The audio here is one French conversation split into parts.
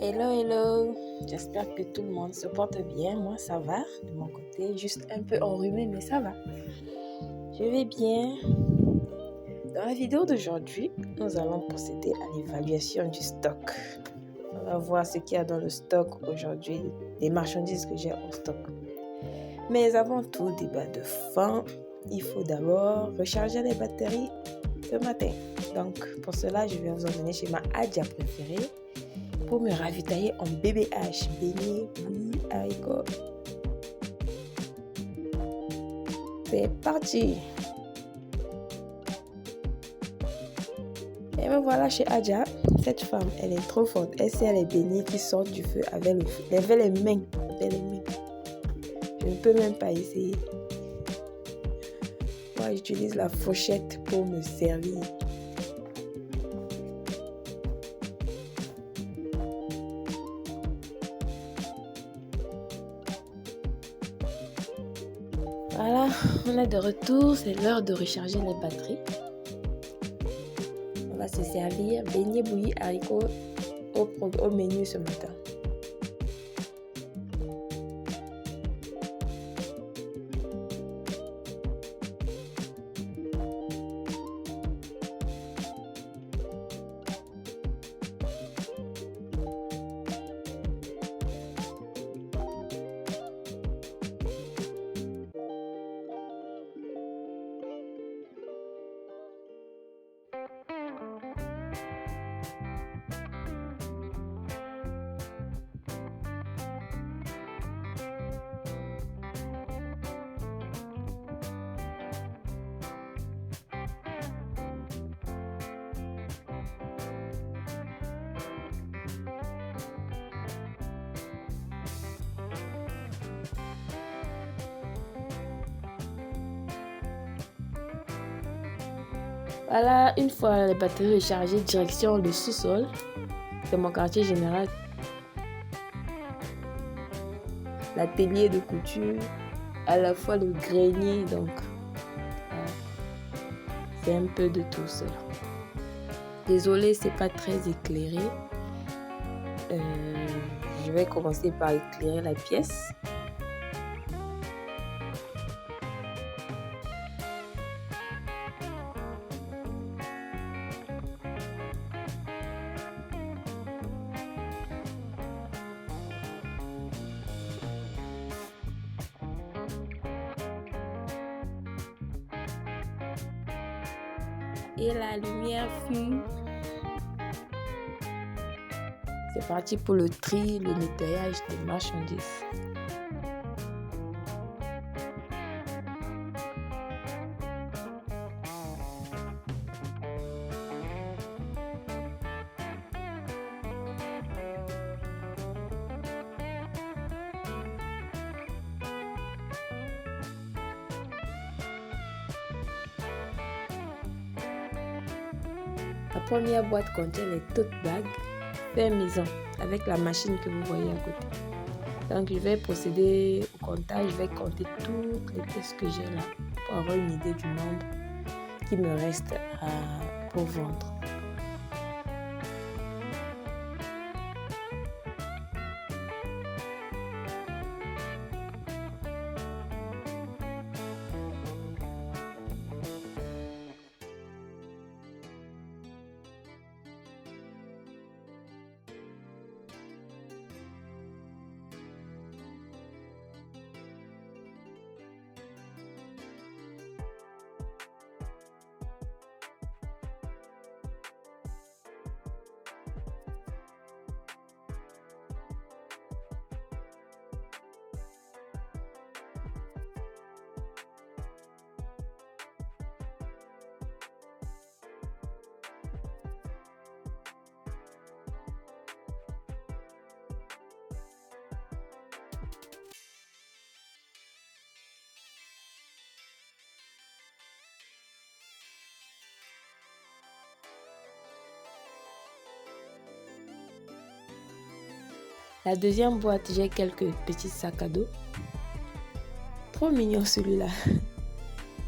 Hello, hello. J'espère que tout le monde se porte bien. Moi, ça va de mon côté. Juste un peu enrhumé, mais ça va. Je vais bien. Dans la vidéo d'aujourd'hui, nous allons procéder à l'évaluation du stock. On va voir ce qu'il y a dans le stock aujourd'hui, les marchandises que j'ai en stock. Mais avant tout débat de fin, il faut d'abord recharger les batteries ce matin. Donc, pour cela, je vais vous emmener chez ma Adja préférée pour me ravitailler en BBH, beignets, bouillis, haricots. C'est parti! Et me voilà chez Adja. Cette femme, elle est trop forte. Elle sert les beignets qui sortent du feu avec les mains. Je ne peux même pas essayer. Moi, j'utilise la fourchette pour me servir. Voilà, on est de retour. C'est l'heure de recharger les batteries. On va se servir beignets bouillis haricots au menu ce matin. Voilà, une fois les batteries rechargées, direction le sous-sol. C'est mon quartier général. L'atelier de couture, à la fois le grenier, donc c'est un peu de tout cela. Désolée, c'est pas très éclairé. Je vais commencer par éclairer la pièce. Et la lumière fut. C'est parti pour le tri, le nettoyage des marchandises. La première boîte contient les tote bags fait maison avec la machine que vous voyez à côté. Donc je vais procéder au comptage, je vais compter toutes les pièces que j'ai là pour avoir une idée du nombre qui me reste pour vendre. La deuxième boîte, j'ai quelques petits sacs à dos. Trop mignon celui-là.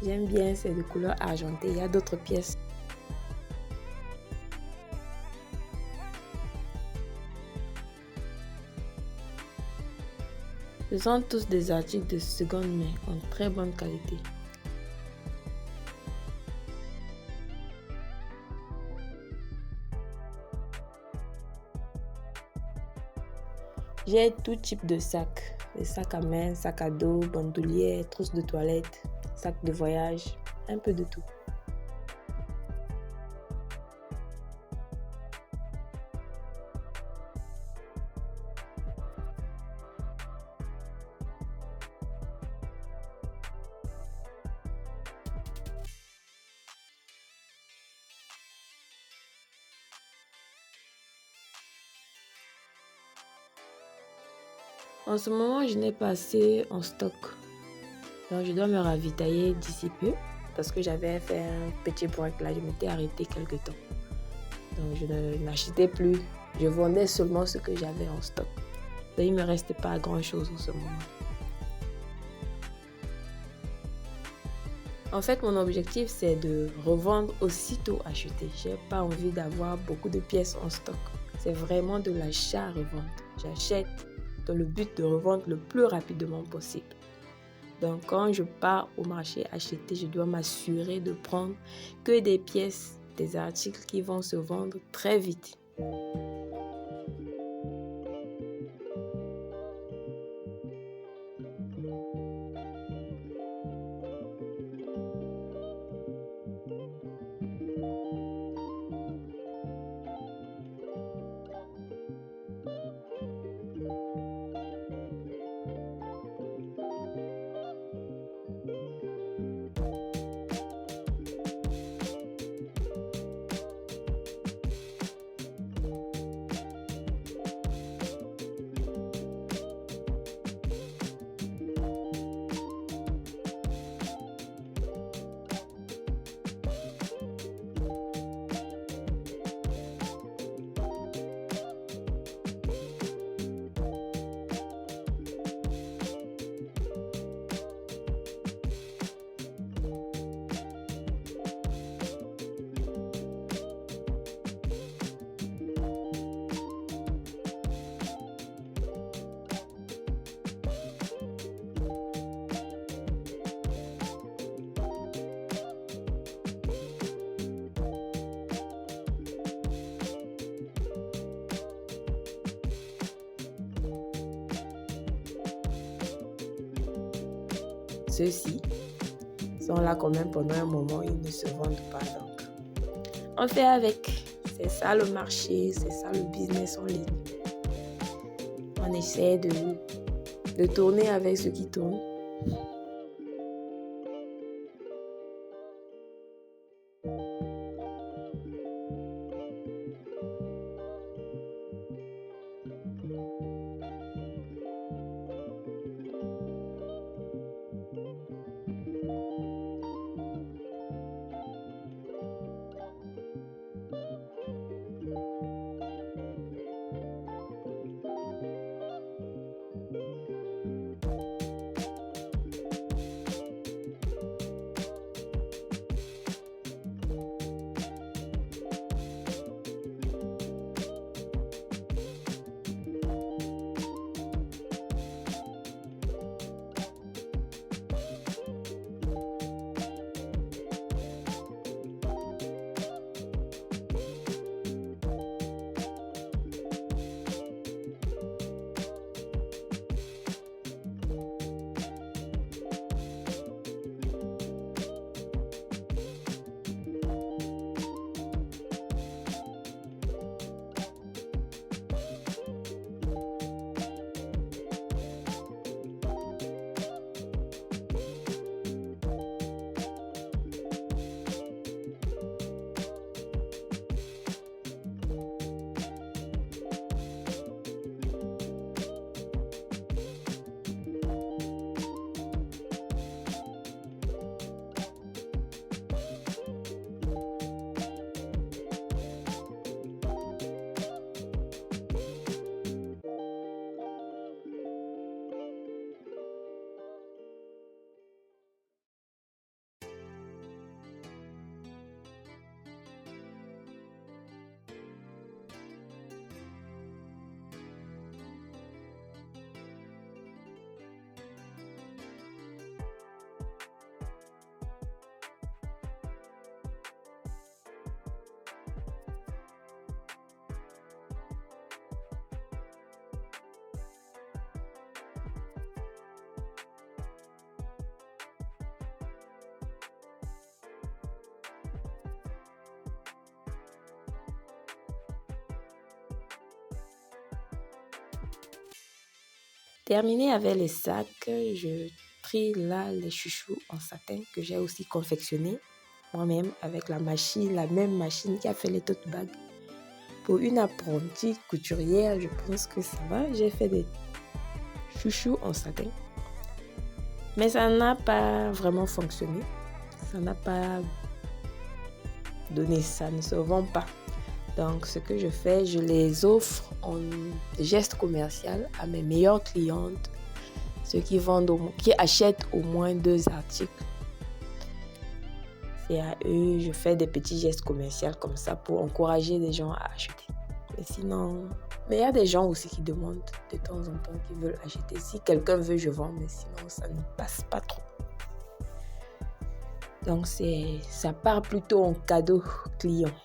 J'aime bien, c'est de couleur argentée. Il y a d'autres pièces. Ce sont tous des articles de seconde main en très bonne qualité. J'ai tout type de sacs. Des sacs à main, sacs à dos, bandoulières, trousses de toilette, sacs de voyage, un peu de tout. En ce moment, je n'ai pas assez en stock. Donc, je dois me ravitailler d'ici peu parce que j'avais fait un petit break là. Je m'étais arrêtée quelque temps. Donc, je n'achetais plus. Je vendais seulement ce que j'avais en stock. Donc, il ne me restait pas grand-chose en ce moment. En fait, mon objectif, c'est de revendre aussitôt acheté. Je n'ai pas envie d'avoir beaucoup de pièces en stock. C'est vraiment de l'achat-revente. J'achète dans le but de revendre le plus rapidement possible. Donc, quand je pars au marché acheter, je dois m'assurer de prendre que des pièces, des articles qui vont se vendre très vite. Ceux-ci sont là quand même pendant un moment, ils ne se vendent pas. Donc, on fait avec. C'est ça le marché, c'est ça le business en ligne. On essaie de tourner avec ce qui tourne. terminé avec les sacs. Je trie là les chouchous en satin que j'ai aussi confectionné moi-même avec la même machine qui a fait les tote bags. Pour une apprentie couturière, je pense que ça va. J'ai fait des chouchous en satin. Mais ça n'a pas vraiment fonctionné. Ça n'a pas donné, ça ne se vend pas. Donc, ce que je fais, je les offre en geste commercial à mes meilleures clientes, ceux qui achètent au moins 2 articles. C'est à eux, je fais des petits gestes commerciaux comme ça pour encourager les gens à acheter. Mais il y a des gens aussi qui demandent de temps en temps, qui veulent acheter. Si quelqu'un veut, je vends, mais sinon, ça ne passe pas trop. Donc, ça part plutôt en cadeau client.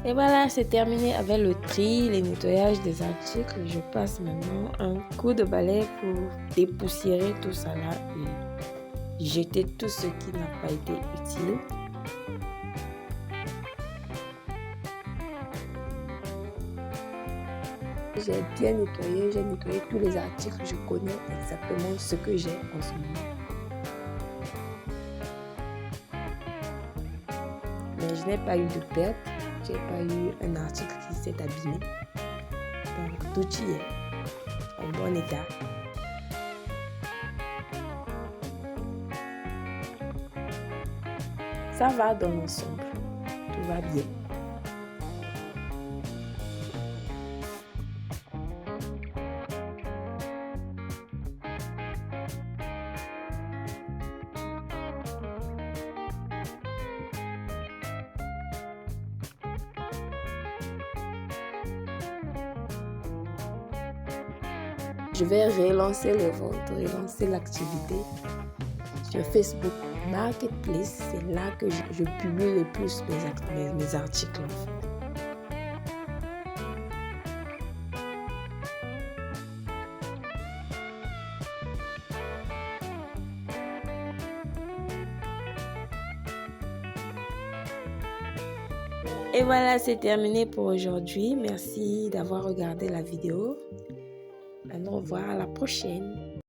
Et voilà, c'est terminé avec le tri, le nettoyage des articles. Je passe maintenant un coup de balai pour dépoussiérer tout ça là et jeter tout ce qui n'a pas été utile. J'ai bien nettoyé, j'ai nettoyé tous les articles. Je connais exactement ce que j'ai en ce moment. Mais je je n'ai pas eu de perte. Je n'ai pas eu un article qui s'est abîmé. Donc, tout y est en bon état. Ça va dans l'ensemble. Tout va bien. Je vais relancer les ventes, relancer l'activité sur Facebook Marketplace. C'est là que je publie le plus mes articles en fait. Et voilà, c'est terminé pour aujourd'hui. Merci d'avoir regardé la vidéo. À nous revoir à la prochaine.